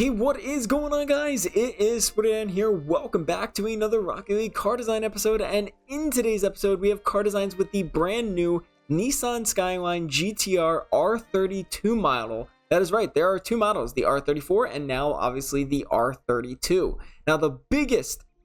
Hey, what is going on, guys? It is Splitterdan here. Welcome back to another Rocket League car design episode, and in today's episode we have car designs with the brand new Nissan Skyline GTR R32 model. That is right, there are two models, the R34 and now obviously the R32. Now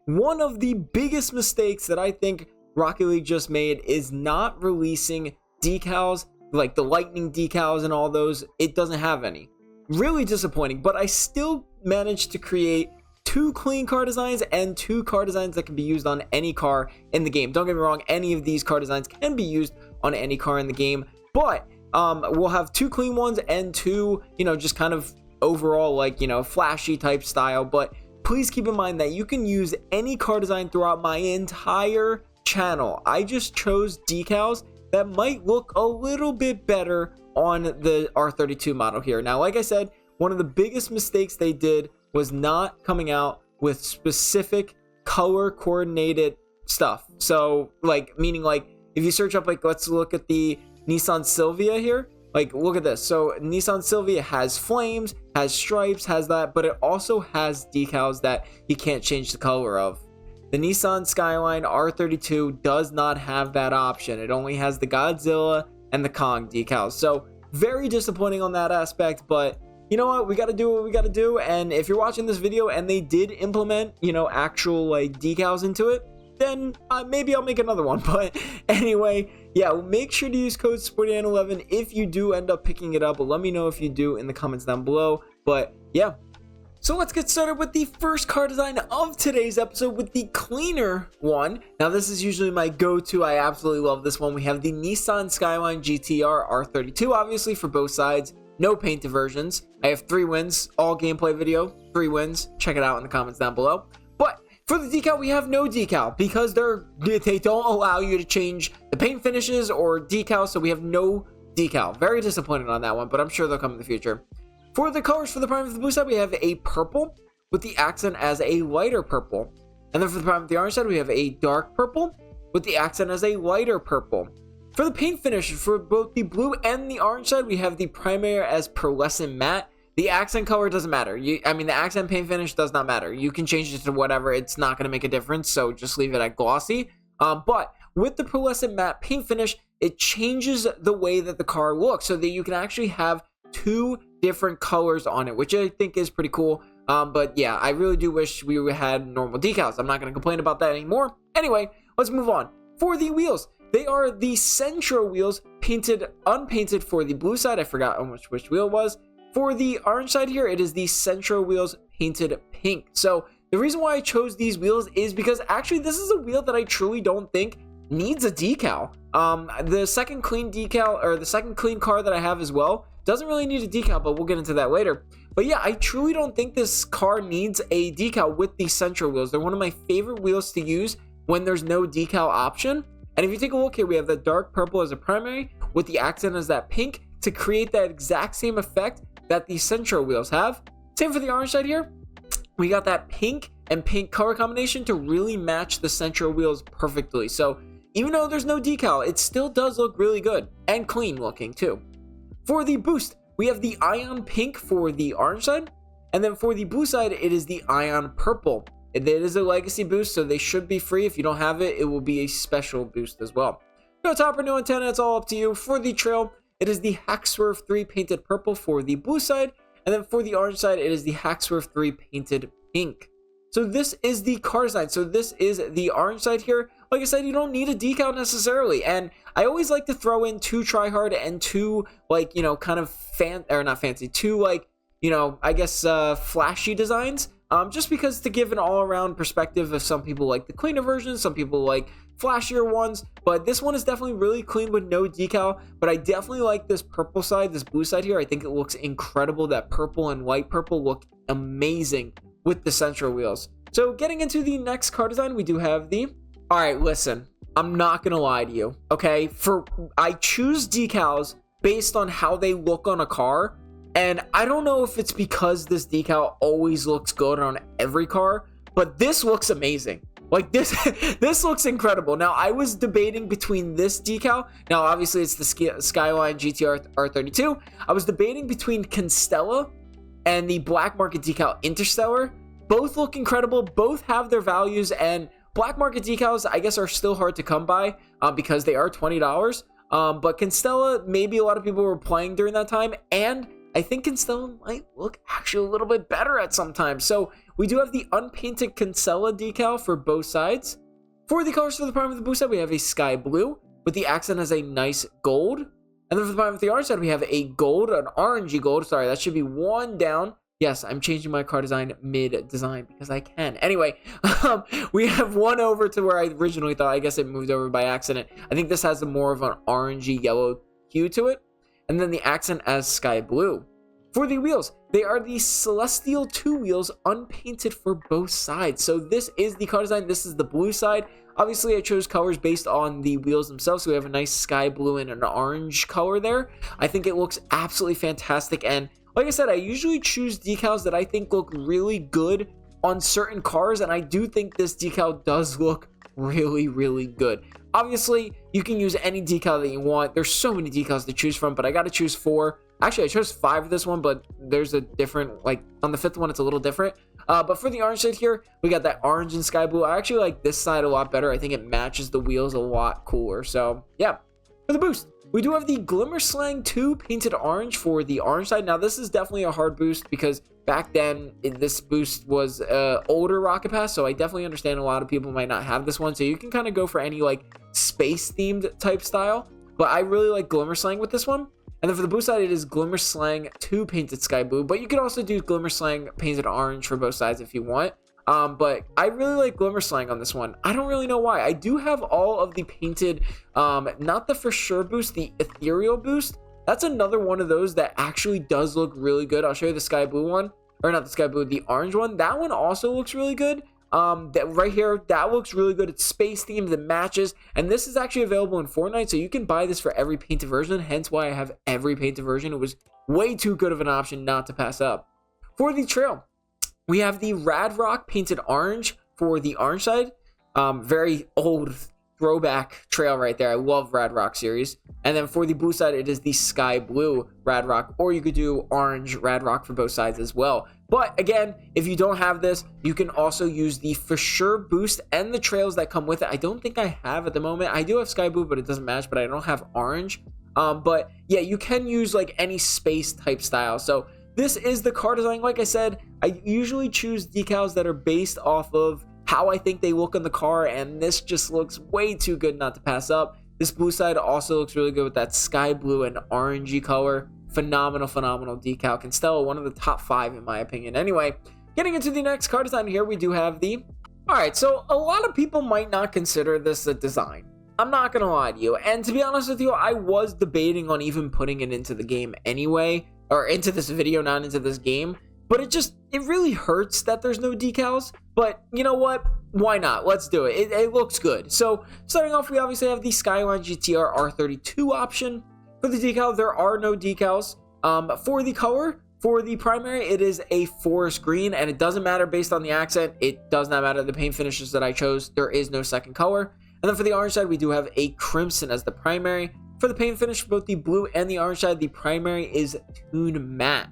one of the biggest mistakes that I think Rocket League just made is not releasing decals, like the lightning decals and all those. It doesn't have any. Really disappointing, but I still managed to create two clean car designs and two car designs that can be used on any car in the game. Don't get me wrong, any of these car designs can be used on any car in the game, but we'll have two clean ones and two, just kind of overall, like, flashy type style. But please keep in mind that you can use any car design throughout my entire channel. I just chose decals that might look a little bit better on the R32 model here. Now, like I said, one of the biggest mistakes they did was not coming out with specific color coordinated stuff. So meaning if you search up, let's look at the Nissan Silvia here, look at this. So Nissan Silvia has flames, has stripes, has that, but it also has decals that you can't change the color of. The Nissan Skyline R32 does not have that option. It only has the Godzilla and the Kong decals. So very disappointing on that aspect, but you know what, we got to do what we got to do. And if you're watching this video and they did implement actual decals into it, then maybe I'll make another one. But anyway, yeah, make sure to use code SPLITTERDAN11 if you do end up picking it up. Let me know if you do in the comments down below. But yeah, so let's get started with the first car design of today's episode, with the cleaner one. Now, this is usually my go-to. I absolutely love this one. We have the Nissan Skyline GTR R32, obviously, for both sides. No painted versions. I have 3 wins, all gameplay video, 3 wins. Check it out in the comments down below. But for the decal, we have no decal because they don't allow you to change the paint finishes or decals, so we have no decal. Very disappointed on that one, but I'm sure they'll come in the future. For the colors, for the prime of the blue side, we have a purple with the accent as a lighter purple. And then for the prime of the orange side, we have a dark purple with the accent as a lighter purple. For the paint finish, for both the blue and the orange side, we have the primary as pearlescent matte. The accent color doesn't matter. The accent paint finish does not matter. You can change it to whatever. It's not going to make a difference, so just leave it at glossy. But with the pearlescent matte paint finish, it changes the way that the car looks so that you can actually have 2 different colors on it, which I think is pretty cool. But yeah, I really do wish we had normal decals. I'm not going to complain about that anymore. Anyway, let's move on. For the wheels, they are the Centro wheels, painted unpainted for the blue side. I forgot which wheel it was. For the orange side here, it is the Centro wheels painted pink. So the reason why I chose these wheels is because actually this is a wheel that I truly don't think needs a decal. The second clean decal, or the second clean car that I have as well, doesn't really need a decal, but we'll get into that later. But yeah, I truly don't think this car needs a decal with the Centro wheels. They're one of my favorite wheels to use when there's no decal option. And if you take a look here, we have the dark purple as a primary with the accent as that pink to create that exact same effect that the Centro wheels have. Same for the orange side here. We got that pink and pink color combination to really match the Centro wheels perfectly. So even though there's no decal, it still does look really good and clean looking too. For the boost, we have the Ion Pink for the orange side, and then for the blue side, it is the Ion Purple. It is a legacy boost, so they should be free. If you don't have it, it will be a special boost as well. No topper, no antenna, it's all up to you. For the trail, it is the Hackswerve 3 painted purple for the blue side, and then for the orange side, it is the Hackswerve 3 painted pink. So this is the car design. So this is the orange side here. Like I said, you don't need a decal necessarily, and I always like to throw in 2 tryhard and 2 kind of not fancy, 2 I guess flashy designs, just because to give an all-around perspective of some people like the cleaner versions, some people like flashier ones. But this one is definitely really clean with no decal, but I definitely like this purple side, this blue side here. I think it looks incredible. That purple and white purple look amazing with the Centro wheels. So getting into the next car design, we do have the... All right, listen, I'm not going to lie to you, okay? I choose decals based on how they look on a car, and I don't know if it's because this decal always looks good on every car, but this looks amazing. Like this looks incredible. Now, I was debating between this decal. Now, obviously, it's the Skyline GTR R32. I was debating between Constella and the black market decal Interstellar. Both look incredible, both have their values, and black market decals, I guess, are still hard to come by because they are $20. But Constella, maybe a lot of people were playing during that time, and I think Constella might look actually a little bit better at some time. So we do have the unpainted Constella decal for both sides. For the colors for the prime of the blue side, we have a sky blue with the accent as a nice gold. And then for the prime of the orange side, we have a gold, an orangey gold. Sorry, that should be one down. Yes, I'm changing my car design mid-design because I can. Anyway, we have one over to where I originally thought. I guess it moved over by accident. I think this has a more of an orangey yellow hue to it. And then the accent as sky blue. For the wheels, they are the Celestial 2 wheels unpainted for both sides. So this is the car design. This is the blue side. Obviously, I chose colors based on the wheels themselves. So we have a nice sky blue and an orange color there. I think it looks absolutely fantastic. And like I said, I usually choose decals that I think look really good on certain cars, and I do think this decal does look really, really good. Obviously, you can use any decal that you want. There's so many decals to choose from, but I got to choose 4. Actually, I chose 5 of this one, but there's a different, like, on the 5th one, it's a little different. But for the orange side here, we got that orange and sky blue. I actually like this side a lot better. I think it matches the wheels a lot cooler. So, yeah. For the boost, we do have the Glimmer Slang 2 painted orange for the orange side. Now, this is definitely a hard boost because back then, this boost was older Rocket Pass, so I definitely understand a lot of people might not have this one. So you can kind of go for any, like, space-themed type style. But I really like Glimmer Slang with this one. And then for the blue side, it is Glimmer Slang 2 painted sky blue. But you can also do Glimmer Slang painted orange for both sides if you want. But I really like Glimmer Slang on this one. I don't really know why. I do have all of the painted, not the for sure boost, the ethereal boost. That's another one of those that actually does look really good. I'll show you the sky blue one, or not the sky blue, the orange one. That one also looks really good. That right here, that looks really good. It's space themed, it matches, and this is actually available in Fortnite, so you can buy this for every painted version. Hence why I have every painted version. It was way too good of an option not to pass up. For the trail, we have the Rad Rock painted orange for the orange side. Very old throwback trail right there. I love Rad Rock series. And then for the blue side, it is the sky blue Rad Rock, or you could do orange Rad Rock for both sides as well. But again, if you don't have this, you can also use the for sure boost and the trails that come with it. I don't think I have at the moment. I do have sky blue, but it doesn't match, but I don't have orange. But yeah, you can use like any space type style. So this is the car design. Like I said, I usually choose decals that are based off of how I think they look on the car, and this just looks way too good not to pass up. This blue side also looks really good with that sky blue and orangey color. Phenomenal decal. Constella, one of the top 5 in my opinion. Anyway, getting into the next car design here, we do have the... Alright, so a lot of people might not consider this a design. I'm not gonna lie to you, and to be honest with you, I was debating on even putting it into the game anyway, or into this video, not into this game, but it really hurts that there's no decals. But you know what, why not? Let's do it. It looks good. So starting off, we obviously have the Skyline GTR R32 option. For the decal, there are no decals. For the color, for the primary, it is a forest green, and it doesn't matter based on the accent. It does not matter the paint finishes that I chose. There is no second color. And then for the orange side, we do have a crimson as the primary. For the paint finish, for both the blue and the orange side, the primary is Toon Matte.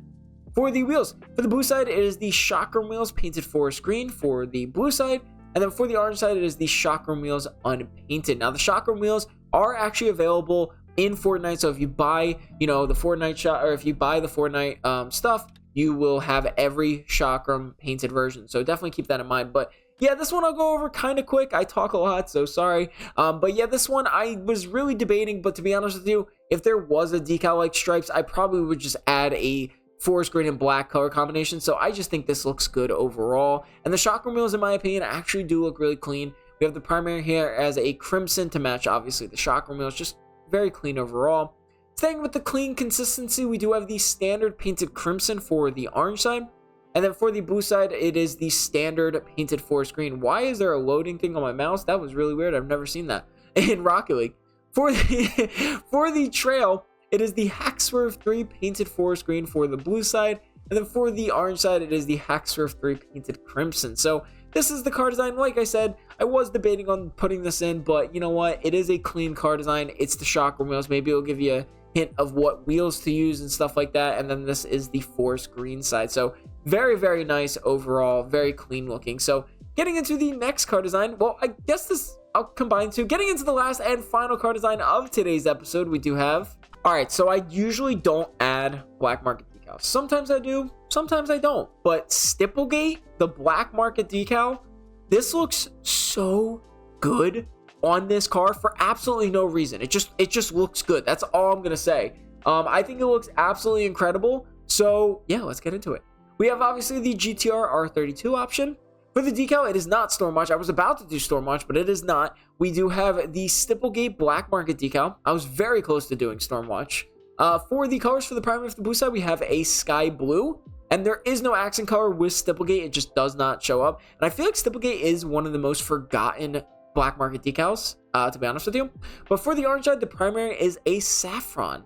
For the wheels, for the blue side, it is the Chakram wheels painted forest green for the blue side. And then for the orange side, it is the Chakram wheels unpainted. Now, the Chakram wheels are actually available in Fortnite. So if you buy, the Fortnite shot, or if you buy the Fortnite stuff, you will have every Chakram painted version. So definitely keep that in mind. But yeah, this one I'll go over kind of quick. I talk a lot, so sorry. But yeah, this one I was really debating. But to be honest with you, if there was a decal like stripes, I probably would just add a forest green and black color combination. So I just think this looks good overall. And the Chakram wheels, in my opinion, actually do look really clean. We have the primary here as a crimson to match, obviously, the Chakram wheels. Just very clean overall. Staying with the clean consistency, we do have the standard painted crimson for the orange side. And then for the blue side, it is the standard painted forest green. Why is there a loading thing on my mouse? That was really weird. I've never seen that in Rocket League. For the trail, it is the Hackswerve 3 painted forest green for the blue side. And then for the orange side, it is the Hackswerve 3 painted crimson. So this is the car design. Like I said, I was debating on putting this in, but you know what? It is a clean car design. It's the Chakram wheels. Maybe it'll give you hint of what wheels to use and stuff like that. And then this is the forest green side. So very, very nice overall, very clean looking. So getting into the next car design, well, I guess this I'll combine two. Getting into the last and final car design of today's episode, we do have. All right, so I usually don't add black market decals. Sometimes I do, sometimes I don't. But Stipplegate, the black market decal, this looks so good on this car for absolutely no reason. It just looks good. That's all I'm gonna say. I think it looks absolutely incredible. So yeah, let's get into it. We have obviously the GTR R32 option. For the decal, it is not Stormwatch. I was about to do Stormwatch, but it is not. We do have the Stipplegate Black Market decal. I was very close to doing Stormwatch. For the colors for the primary of the boost side, we have a sky blue. And there is no accent color with Stipplegate. It just does not show up. And I feel like Stipplegate is one of the most forgotten black market decals, to be honest with you. But for the orange side, the primary is a saffron.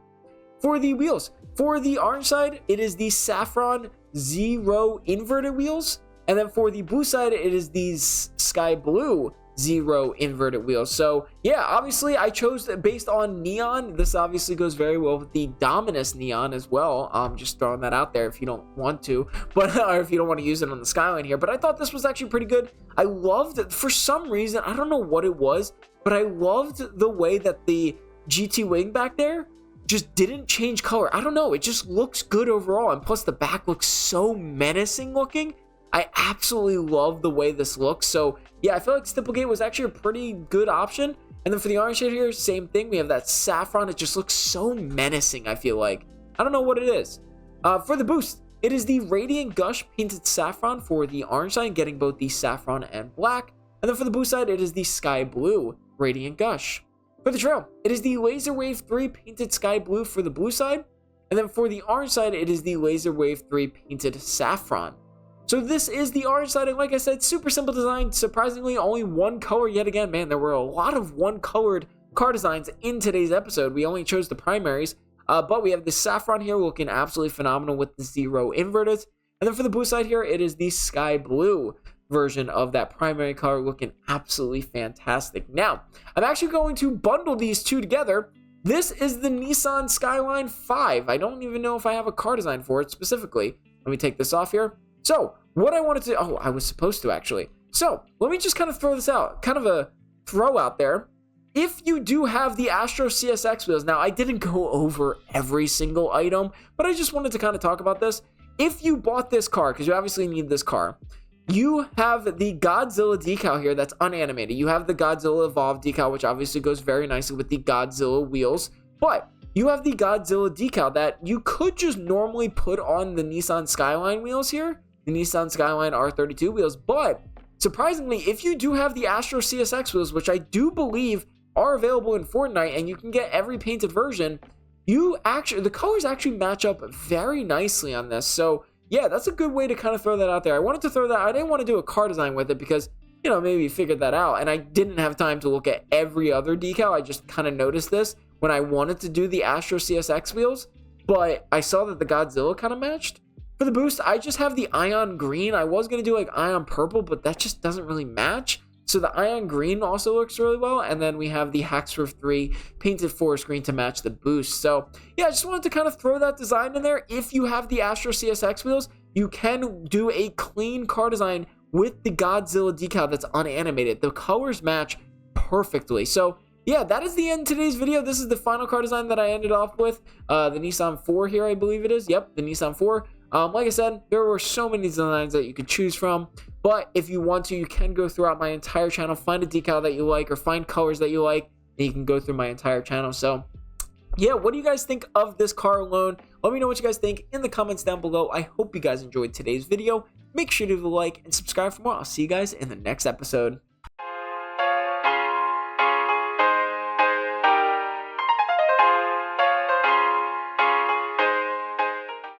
For the wheels, for the orange side, it is the saffron 0 inverted wheels. And then for the blue side, it is these sky blue 0 inverted wheels. So yeah, obviously I chose based on neon. This obviously goes very well with the Dominus neon as well. Just throwing that out there if you don't want to, but or if you don't want to use it on the Skyline here. But I thought this was actually pretty good. I loved it for some reason. I don't know what it was, but I loved the way that the GT wing back there just didn't change color. I don't know. It just looks good overall. And plus the back looks so menacing looking. I absolutely love the way this looks. So yeah, I feel like Stipplegate was actually a pretty good option. And then for the orange shade here, same thing. We have that saffron. It just looks so menacing, I feel like. I don't know what it is. For the boost, it is the Radiant Gush painted saffron for the orange side, getting both the saffron and black. And then for the boost side, it is the sky blue Radiant Gush. For the trail, it is the Laser Wave 3 painted sky blue for the blue side. And then for the orange side, it is the Laser Wave 3 painted saffron. So this is the orange side, and like I said, super simple design. Surprisingly, only one color yet again. Man, there were a lot of one-colored car designs in today's episode. We only chose the primaries, but we have the saffron here looking absolutely phenomenal with the 0 inverted. And then for the blue side here, it is the sky blue version of that primary color looking absolutely fantastic. Now, I'm actually going to bundle these two together. This is the Nissan Skyline 5. I don't even know if I have a car design for it specifically. Let me take this off here. So what I wanted to, I was supposed to actually. So let me just kind of throw this out, kind of a throw out there. If you do have the Astro CSX wheels, now I didn't go over every single item, but I just wanted to kind of talk about this. If you bought this car, because you obviously need this car, you have the Godzilla decal here that's unanimated. You have the Godzilla Evolved decal, which obviously goes very nicely with the Godzilla wheels, but you have the Godzilla decal that you could just normally put on the Nissan Skyline wheels here. The Nissan Skyline R32 wheels, but surprisingly, if you do have the Astro CSX wheels, which I do believe are available in Fortnite, and you can get every painted version, the colors actually match up very nicely on this. So yeah, that's a good way to kind of throw that out there. I wanted to throw that. I didn't want to do a car design with it because, you know, maybe figured that out, and I didn't have time to look at every other decal. I just kind of noticed this when I wanted to do the Astro CSX wheels, but I saw that the Godzilla kind of matched. For the boost, I just have the Ion Green. I was going to do like Ion Purple, but that just doesn't really match. So the Ion Green also looks really well. And then we have the Hacksworth 3 painted forest green to match the boost. So yeah, I just wanted to kind of throw that design in there. If you have the Astro CSX wheels, you can do a clean car design with the Godzilla decal that's unanimated. The colors match perfectly. So yeah, that is the end of today's video. This is the final car design that I ended off with. The Nissan 4 here, I believe it is. Yep, the Nissan 4. Like I said, there were so many designs that you could choose from, but if you want to, you can go throughout my entire channel, find a decal that you like or find colors that you like, and you can go through my entire channel. So yeah, what do you guys think of this car alone? Let me know what you guys think in the comments down below. I hope you guys enjoyed today's video. Make sure to leave a like and subscribe for more. I'll see you guys in the next episode.